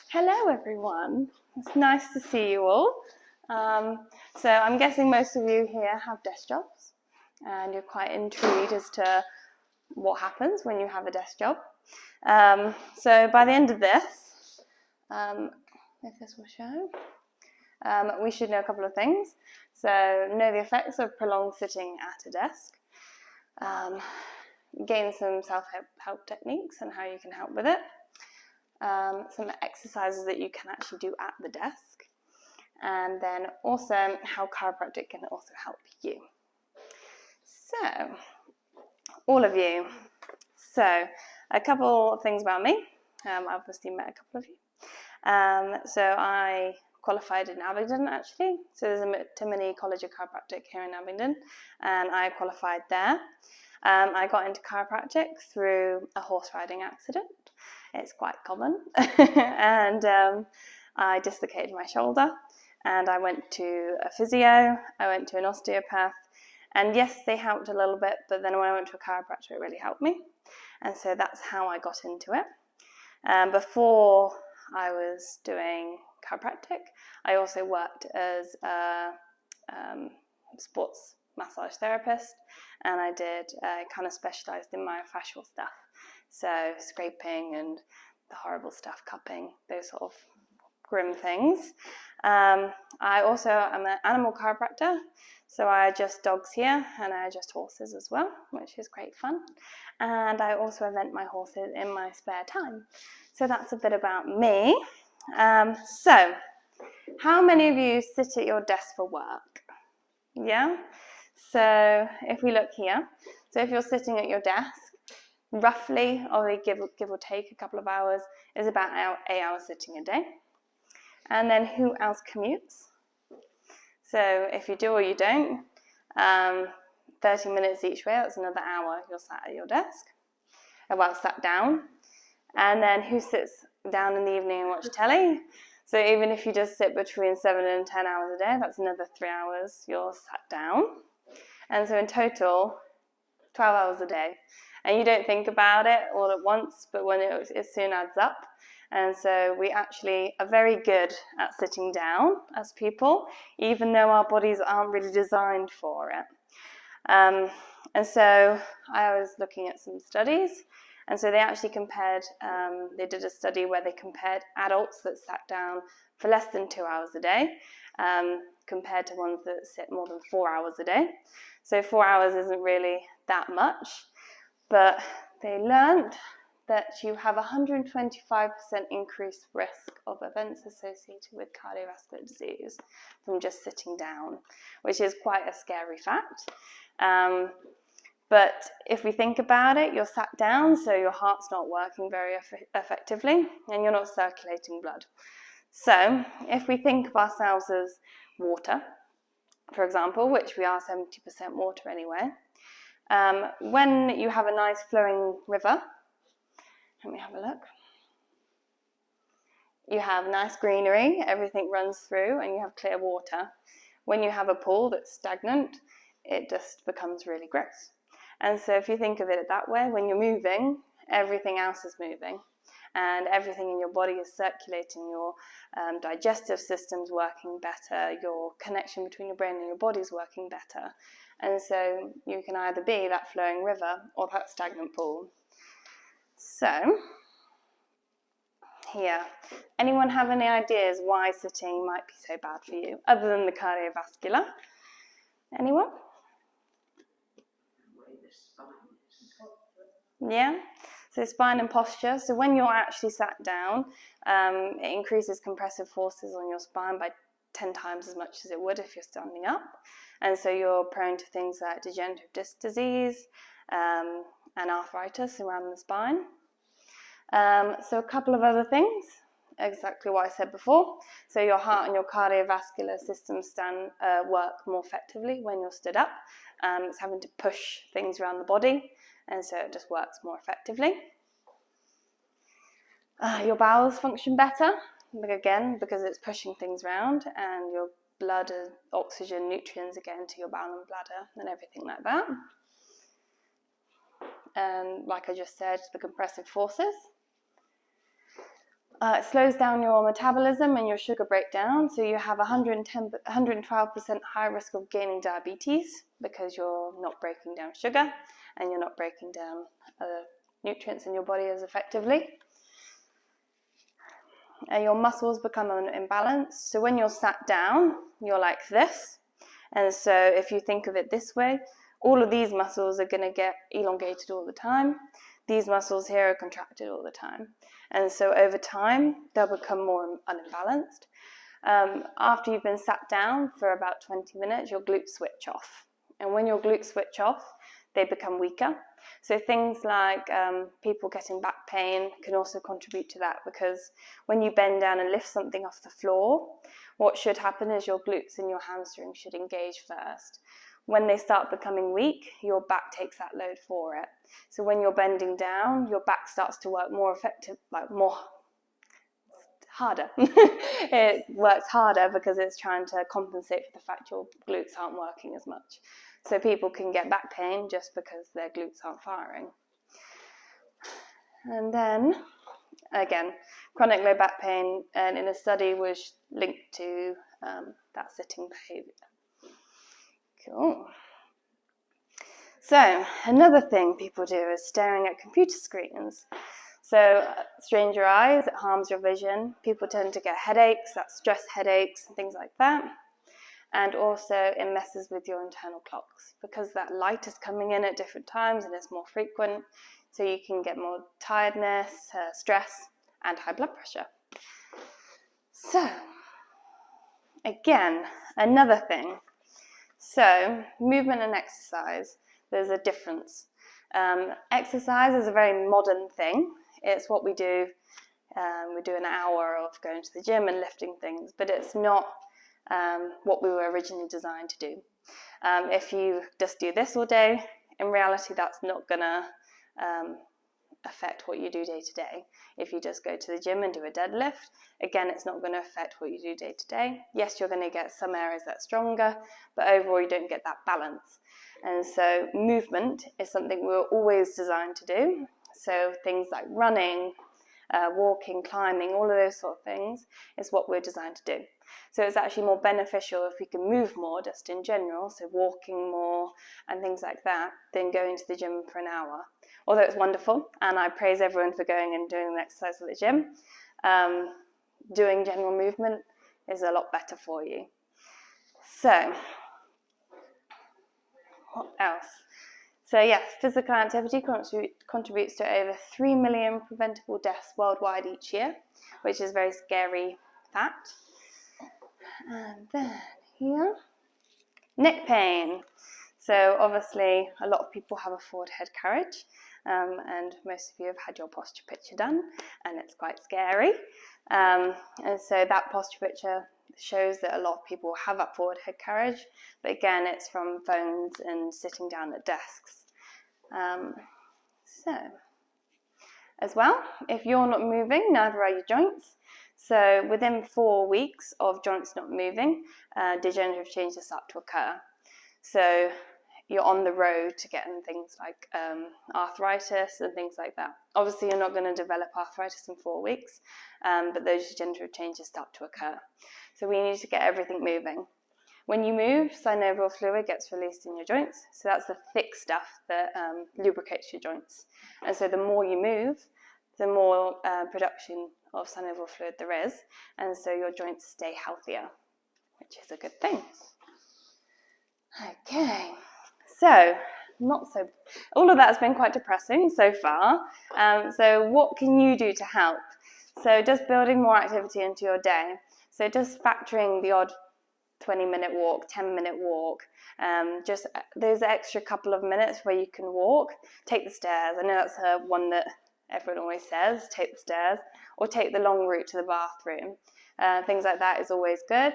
Hello everyone, it's nice to see you all. So I'm guessing most of you here have desk jobs and you're quite intrigued as to what happens when you have a desk job. So by the end of this, if this will show, we should know a couple of things. So know the effects of prolonged sitting at a desk, gain some self-help techniques and how you can help with it. Some exercises that you can actually do at the desk, and then also how chiropractic can also help you. So, all of you. So, a couple of things about me. I've obviously met a couple of you. So I qualified in Abingdon actually. So there's a Timony College of Chiropractic here in Abingdon, and I qualified there. I got into chiropractic through a horse riding accident. It's quite common. And I dislocated my shoulder, and I went to a physio, I went to an osteopath, and yes, they helped a little bit, but then when I went to a chiropractor, it really helped me. And so that's how I got into it. Before I was doing chiropractic, I also worked as a sports massage therapist, and I kind of specialised in myofascial stuff, so scraping and the horrible stuff, cupping, those sort of grim things. I also am an animal chiropractor, so I adjust dogs here and I adjust horses as well, which is great fun. And I also event my horses in my spare time. So that's a bit about me. So how many of you sit at your desk for work? Yeah? So if we look here, so if you're sitting at your desk, roughly, or give or take a couple of hours, is about 8 hours sitting a day. And then who else commutes? So if you do or you don't, 30 minutes each way, that's another hour you're sat at your desk. Well, sat down. And then who sits down in the evening and watch telly? So even if you just sit between 7 and 10 hours a day, that's another 3 hours you're sat down. And so in total, 12 hours a day. And you don't think about it all at once, but when it soon adds up. And so we actually are very good at sitting down as people, even though our bodies aren't really designed for it. And so I was looking at some studies, and so they actually they did a study where they compared adults that sat down for less than 2 hours a day, compared to ones that sit more than 4 hours a day. So 4 hours isn't really that much, but they learned that you have 125% increased risk of events associated with cardiovascular disease from just sitting down, which is quite a scary fact. But if we think about it, you're sat down, so your heart's not working very effectively, and you're not circulating blood. So if we think of ourselves as water, for example, which we are 70% water anyway, when you have a nice flowing river, let me have a look. You have nice greenery, everything runs through, and you have clear water. When you have a pool that's stagnant, it just becomes really gross. And so if you think of it that way, when you're moving, everything else is moving. And everything in your body is circulating, your digestive system's working better, your connection between your brain and your body is working better. And so you can either be that flowing river or that stagnant pool. So, here, anyone have any ideas why sitting might be so bad for you, other than the cardiovascular? Anyone? Yeah? So spine and posture. So when you're actually sat down, it increases compressive forces on your spine by 10 times as much as it would if you're standing up. And so you're prone to things like degenerative disc disease and arthritis around the spine. So a couple of other things, exactly what I said before. So your heart and your cardiovascular system work more effectively when you're stood up. It's having to push things around the body, and so it just works more effectively. Your bowels function better, again, because it's pushing things around, and your blood and oxygen, nutrients are getting to your bowel and bladder and everything like that. And like I just said, the compressive forces. It slows down your metabolism and your sugar breakdown, so you have 112% higher risk of gaining diabetes because you're not breaking down sugar and you're not breaking down other nutrients in your body as effectively. Your muscles become imbalanced, so when you're sat down, you're like this, and so if you think of it this way, all of these muscles are going to get elongated all the time. These muscles here are contracted all the time. And so over time, they'll become more unbalanced. After you've been sat down for about 20 minutes, your glutes switch off. And when your glutes switch off, they become weaker. So things like people getting back pain can also contribute to that, because when you bend down and lift something off the floor, what should happen is your glutes and your hamstrings should engage first. When they start becoming weak, your back takes that load for it. So when you're bending down, your back starts to work more effective, harder. It works harder because it's trying to compensate for the fact your glutes aren't working as much. So people can get back pain just because their glutes aren't firing. And then, again, chronic low back pain in a study was linked to that sitting behavior. Cool. So another thing people do is staring at computer screens. So strain your eyes, it harms your vision. People tend to get headaches, that's stress headaches and things like that. And also it messes with your internal clocks because that light is coming in at different times and it's more frequent. So you can get more tiredness, stress, and high blood pressure. So again, another thing. So, movement and exercise, there's a difference. Exercise is a very modern thing. It's what we do. We do an hour of going to the gym and lifting things, but it's not what we were originally designed to do. If you just do this all day, in reality, that's not going to affect what you do day to day. If you just go to the gym and do a deadlift, again, it's not going to affect what you do day to day. Yes, you're going to get some areas that are stronger, but overall you don't get that balance. And so movement is something we were always designed to do. So things like running, walking, climbing, all of those sort of things is what we're designed to do. So it's actually more beneficial if we can move more just in general, so walking more and things like that, than going to the gym for an hour. Although it's wonderful, and I praise everyone for going and doing the exercise at the gym, doing general movement is a lot better for you. So, what else? So yes, physical activity contributes to over 3 million preventable deaths worldwide each year, which is a very scary fact. And then here, neck pain. So obviously a lot of people have a forward head carriage, and most of you have had your posture picture done, and it's quite scary. And so that posture picture shows that a lot of people have that forward head carriage, but again, it's from phones and sitting down at desks. So, as well, if you're not moving, neither are your joints. So within 4 weeks of joints not moving, degenerative changes start to occur. So you're on the road to getting things like arthritis and things like that. Obviously, you're not going to develop arthritis in 4 weeks, but those degenerative changes start to occur. So we need to get everything moving. When you move, synovial fluid gets released in your joints. So that's the thick stuff that lubricates your joints. And so the more you move, the more production of synovial fluid there is. And so your joints stay healthier, which is a good thing. Okay, so all of that has been quite depressing so far. So what can you do to help? So just building more activity into your day. So just factoring the odd 20-minute walk, 10-minute walk, just those extra couple of minutes where you can walk. Take the stairs. I know that's one that everyone always says, take the stairs, or take the long route to the bathroom. Things like that is always good.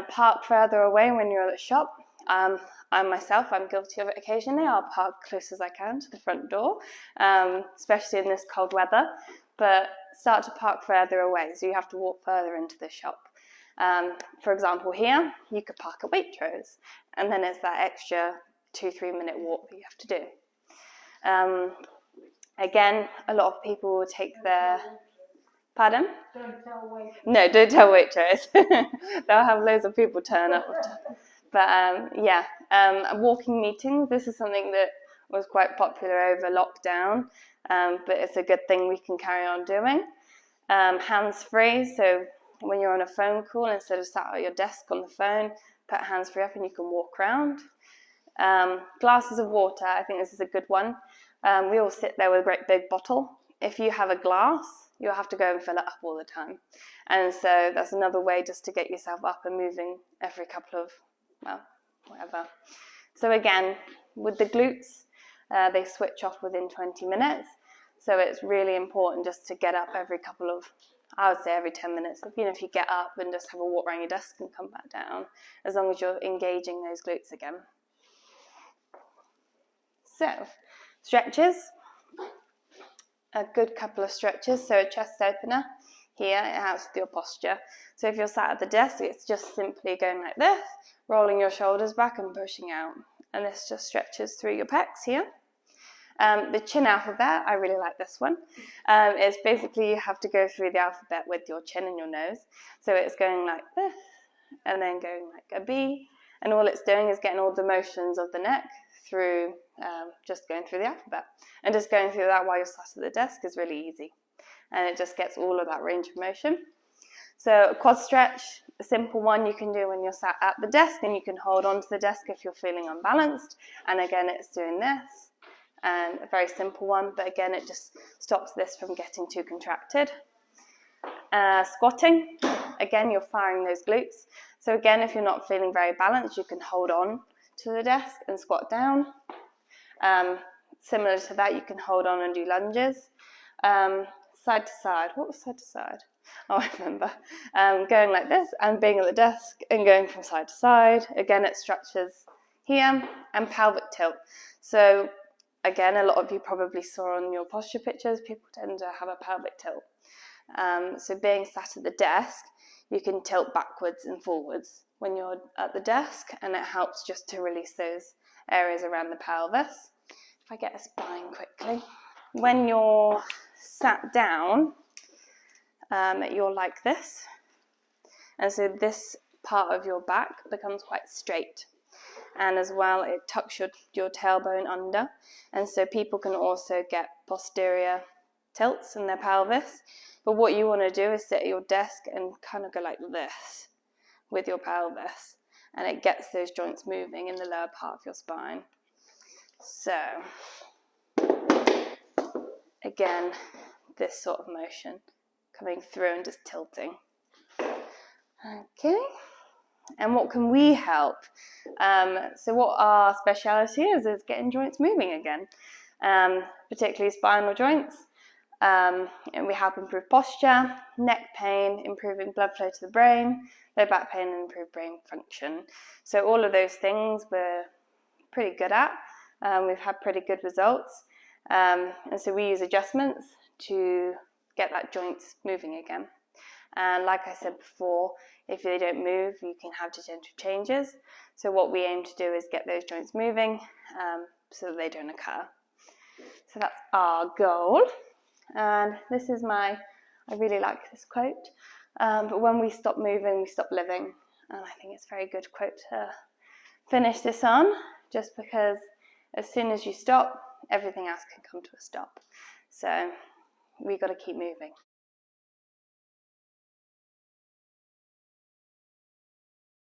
Park further away when you're at the shop. I'm guilty of it occasionally. I'll park close as I can to the front door, especially in this cold weather, but start to park further away, so you have to walk further into the shop. For example, here, you could park at Waitrose, and then it's that extra 2-3 minute walk that you have to do. Again, a lot of people will take their Pardon? Don't tell waitress. No, don't tell waitress. They'll have loads of people turn up. But walking meetings, this is something that was quite popular over lockdown, but it's a good thing we can carry on doing. Hands-free, so when you're on a phone call, instead of sat at your desk on the phone, put hands-free up and you can walk around. Glasses of water, I think this is a good one. We all sit there with a great big bottle. If you have a glass, you'll have to go and fill it up all the time. And so that's another way just to get yourself up and moving every couple of, whatever. So again, with the glutes, they switch off within 20 minutes. So it's really important just to get up every couple of, I would say every 10 minutes. If you get up and just have a walk around your desk and come back down, as long as you're engaging those glutes again. So, stretches. A good couple of stretches. So a chest opener. Here, it helps with your posture. So if you're sat at the desk, it's just simply going like this, rolling your shoulders back and pushing out. And this just stretches through your pecs here. The chin alphabet, I really like this one. It's basically you have to go through the alphabet with your chin and your nose. So it's going like this, and then going like a B. And all it's doing is getting all the motions of the neck through, just going through the alphabet. And just going through that while you're sat at the desk is really easy. And it just gets all of that range of motion. So a quad stretch, a simple one you can do when you're sat at the desk, and you can hold onto the desk if you're feeling unbalanced. And again, it's doing this. And a very simple one, but again, it just stops this from getting too contracted. Squatting, again, you're firing those glutes. So again, if you're not feeling very balanced, you can hold on to the desk and squat down. Similar to that, you can hold on and do lunges. Side to side, what was side to side? Oh, I remember. Going like this and being at the desk and going from side to side. Again, it stretches here. And pelvic tilt. So again, a lot of you probably saw on your posture pictures, people tend to have a pelvic tilt. So being sat at the desk, you can tilt backwards and forwards when you're at the desk, and it helps just to release those areas around the pelvis. If I get a spine quickly. When you're sat down, you're like this. And so this part of your back becomes quite straight. And as well, it tucks your tailbone under. And so people can also get posterior tilts in their pelvis. But what you want to do is sit at your desk and kind of go like this with your pelvis. And it gets those joints moving in the lower part of your spine. So, again, this sort of motion coming through and just tilting. Okay. And what can we help? So what our speciality is getting joints moving again, particularly spinal joints. And we help improve posture, neck pain, improving blood flow to the brain, low back pain, and improve brain function. So all of those things we're pretty good at. We've had pretty good results. And so we use adjustments to get that joints moving again. And like I said before, if they don't move, you can have degenerative changes. So what we aim to do is get those joints moving so that they don't occur. So that's our goal. And this is I really like this quote, but when we stop moving, we stop living. And I think it's a very good quote to finish this on, just because as soon as you stop, everything else can come to a stop. So we've got to keep moving.